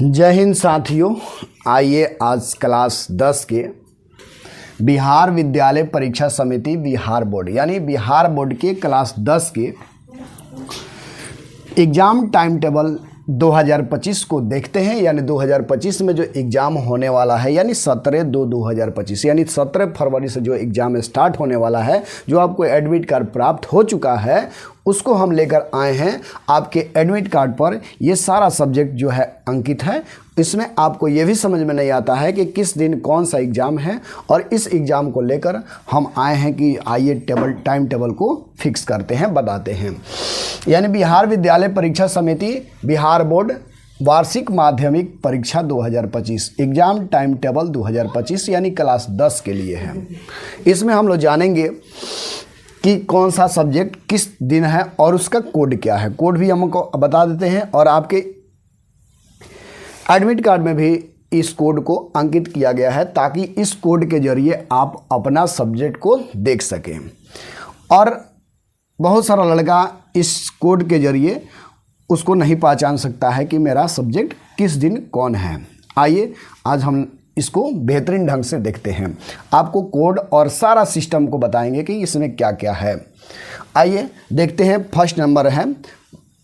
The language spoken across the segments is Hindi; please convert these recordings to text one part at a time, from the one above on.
जय हिंद साथियों। आइए आज क्लास 10 के बिहार विद्यालय परीक्षा समिति बिहार बोर्ड यानी बिहार बोर्ड के क्लास 10 के एग्ज़ाम टाइम टेबल 2025 को देखते हैं। यानी 2025 में जो एग्ज़ाम होने वाला है यानी 17/2/2025 यानी 17 फरवरी से जो एग्ज़ाम स्टार्ट होने वाला है, जो आपको एडमिट कार्ड प्राप्त हो चुका है उसको हम लेकर आए हैं। आपके एडमिट कार्ड पर ये सारा सब्जेक्ट जो है अंकित है। इसमें आपको ये भी समझ में नहीं आता है कि किस दिन कौन सा एग्ज़ाम है, और इस एग्ज़ाम को लेकर हम आए हैं कि आइए टाइम टेबल को फिक्स करते हैं, बताते हैं। यानी बिहार विद्यालय परीक्षा समिति बिहार बोर्ड वार्षिक माध्यमिक परीक्षा 2025 एग्ज़ाम टाइम टेबल 2025 यानी क्लास 10 के लिए है। इसमें हम लोग जानेंगे कि कौन सा सब्जेक्ट किस दिन है और उसका कोड क्या है। कोड भी हमको बता देते हैं और आपके एडमिट कार्ड में भी इस कोड को अंकित किया गया है, ताकि इस कोड के जरिए आप अपना सब्जेक्ट को देख सकें। और बहुत सारा लड़का इस कोड के जरिए उसको नहीं पहचान सकता है कि मेरा सब्जेक्ट किस दिन कौन है। आइए आज हम इसको बेहतरीन ढंग से देखते हैं। आपको कोड और सारा सिस्टम को बताएंगे कि इसमें क्या क्या है। आइए देखते हैं। फर्स्ट नंबर है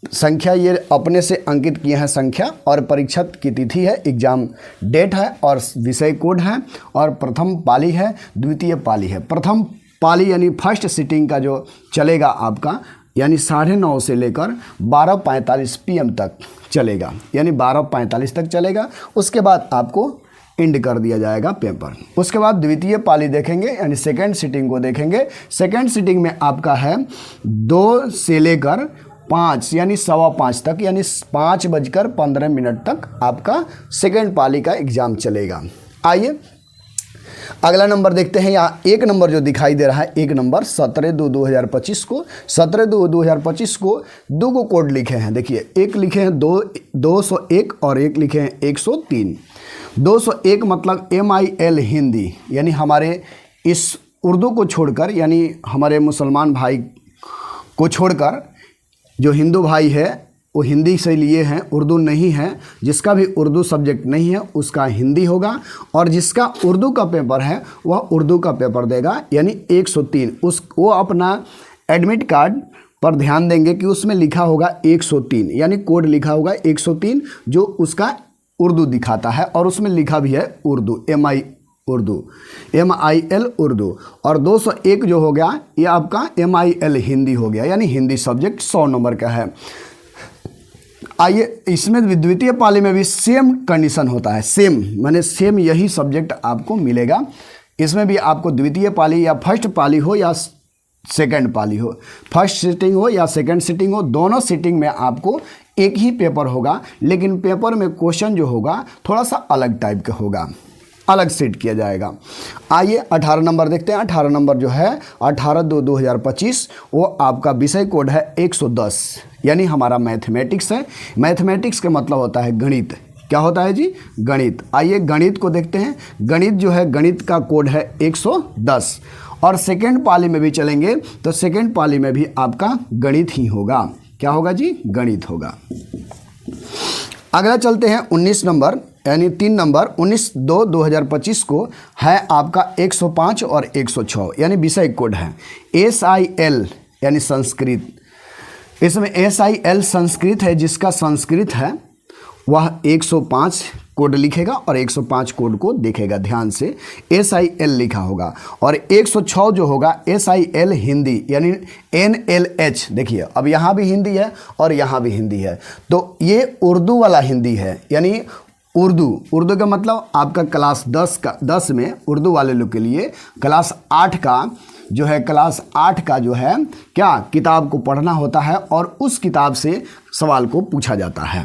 संख्या, ये अपने से अंकित किए हैं संख्या, और परीक्षा की तिथि है, एग्ज़ाम डेट है, और विषय कोड है, और प्रथम पाली है, द्वितीय पाली है। प्रथम पाली यानी फर्स्ट सिटिंग का जो चलेगा आपका, यानी 9:30 से लेकर 12:45 PM तक चलेगा, यानी 12:45 तक चलेगा। उसके बाद आपको एंड कर दिया जाएगा पेपर। उसके बाद द्वितीय पाली देखेंगे यानी सेकेंड सिटिंग को देखेंगे। सेकेंड सिटिंग में आपका है 2 से लेकर 5 यानी 5:15 तक, यानी 5:15 तक आपका सेकेंड पाली का एग्ज़ाम चलेगा। आइए अगला नंबर देखते हैं। यहाँ एक नंबर जो दिखाई दे रहा है, एक नंबर 17/2/2025 को 17/2/2025 को दो को कोड लिखे हैं। देखिए, एक लिखे हैं 201 और एक लिखे हैं 103। 201 मतलब MIL हिंदी, यानी हमारे इस उर्दू को छोड़कर, यानी हमारे मुसलमान भाई को छोड़कर जो हिंदू भाई है वो हिंदी से लिए हैं, उर्दू नहीं है। जिसका भी उर्दू सब्जेक्ट नहीं है उसका हिंदी होगा, और जिसका उर्दू का पेपर है वह उर्दू का पेपर देगा, यानी 103। वो अपना एडमिट कार्ड पर ध्यान देंगे कि उसमें लिखा होगा 103, यानी कोड लिखा होगा 103 जो उसका उर्दू दिखाता है, और उसमें लिखा भी है उर्दू MIL उर्दू। और 201 जो हो गया ये आपका MIL हिंदी हो गया, यानी हिंदी सब्जेक्ट 100 नंबर का है। आइए इसमें द्वितीय पाली में भी सेम कंडीशन होता है, सेम यही सब्जेक्ट आपको मिलेगा। इसमें भी आपको द्वितीय पाली या फर्स्ट पाली हो या सेकंड पाली हो, फर्स्ट सिटिंग हो या सेकंड सिटिंग हो, दोनों सिटिंग में आपको एक ही पेपर होगा, लेकिन पेपर में क्वेश्चन जो होगा थोड़ा सा अलग टाइप का होगा, अलग सेट किया जाएगा। आइए 18 नंबर देखते हैं। 18 नंबर जो है 18/2/2025 वो आपका विषय कोड है 110, यानी हमारा मैथमेटिक्स है। मैथमेटिक्स का मतलब होता है गणित। क्या होता है जी? गणित। आइए गणित को देखते हैं। गणित जो है, गणित का कोड है 110। और सेकेंड पाली में भी चलेंगे तो सेकेंड पाली में भी आपका गणित ही होगा। क्या होगा जी? गणित होगा। अगला चलते हैं 19 नंबर, यानी 3 नंबर 19/2/2025 को है आपका 105 और 106, यानी विषय कोड है SIL यानी संस्कृत। इसमें SIL संस्कृत है, जिसका संस्कृत है वह 105 कोड लिखेगा और 105 कोड को देखेगा ध्यान से, SIL लिखा होगा। और 106 जो होगा SIL हिंदी, यानी NLH। देखिए अब यहाँ भी हिंदी है और यहाँ भी हिंदी है, तो ये उर्दू वाला हिंदी है, यानी उर्दू का मतलब आपका क्लास 10 में उर्दू वाले लोग के लिए क्लास 8 का जो है, क्लास 8 का जो है क्या किताब को पढ़ना होता है, और उस किताब से सवाल को पूछा जाता है।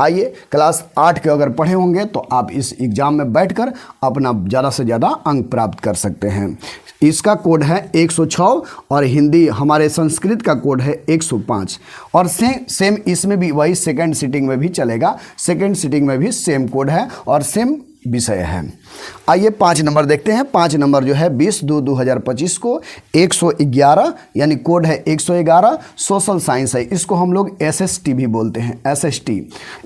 आइए क्लास 8 के अगर पढ़े होंगे तो आप इस एग्ज़ाम में बैठकर अपना ज़्यादा से ज़्यादा अंक प्राप्त कर सकते हैं। इसका कोड है 106 और हिंदी हमारे संस्कृत का कोड है 105। और सेम इसमें भी वही सेकंड सिटिंग में भी चलेगा। सेकंड सिटिंग में भी सेम कोड है और सेम विषय है। आइए 5 नंबर देखते हैं। 5 नंबर जो है 20/2/2025 को 111 यानी कोड है 111 सोशल साइंस है। इसको हम लोग SST भी बोलते हैं।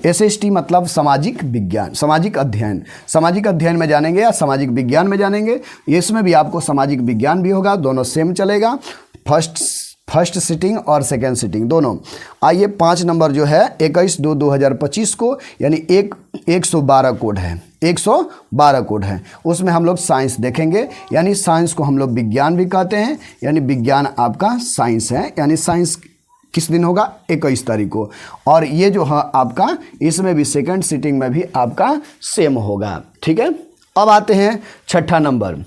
SST मतलब सामाजिक विज्ञान, सामाजिक अध्ययन। सामाजिक अध्ययन में जानेंगे या सामाजिक विज्ञान में जानेंगे, इसमें भी आपको सामाजिक विज्ञान भी होगा, दोनों सेम चलेगा, फर्स्ट सिटिंग और सेकेंड सिटिंग दोनों। आइए 5 नंबर जो है 21/2/2025 को यानी 112 कोड है, 112 कोड है। उसमें हम लोग साइंस देखेंगे, यानी साइंस को हम लोग विज्ञान भी कहते हैं, यानी विज्ञान आपका साइंस है। यानी साइंस किस दिन होगा? 21 तारीख को। और ये जो है आपका, इसमें भी सेकेंड सिटिंग में भी आपका सेम होगा। ठीक है, अब आते हैं 6ठा नंबर।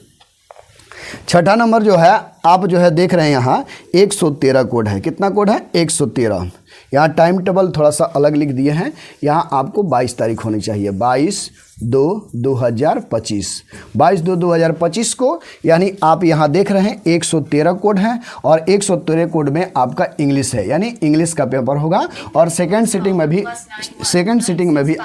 6ठा नंबर जो है आप जो है देख रहे हैं यहाँ 113 कोड है। कितना कोड है? 113। यहाँ टाइम टेबल थोड़ा सा अलग लिख दिए हैं। यहाँ आपको 22 तारीख होनी चाहिए, 22/2/2025, 22/2/2025 को। यानी आप यहाँ देख रहे हैं 113 कोड है और 113 कोड में आपका इंग्लिश है, यानी इंग्लिश का पेपर होगा। और सेकेंड सिटिंग में भी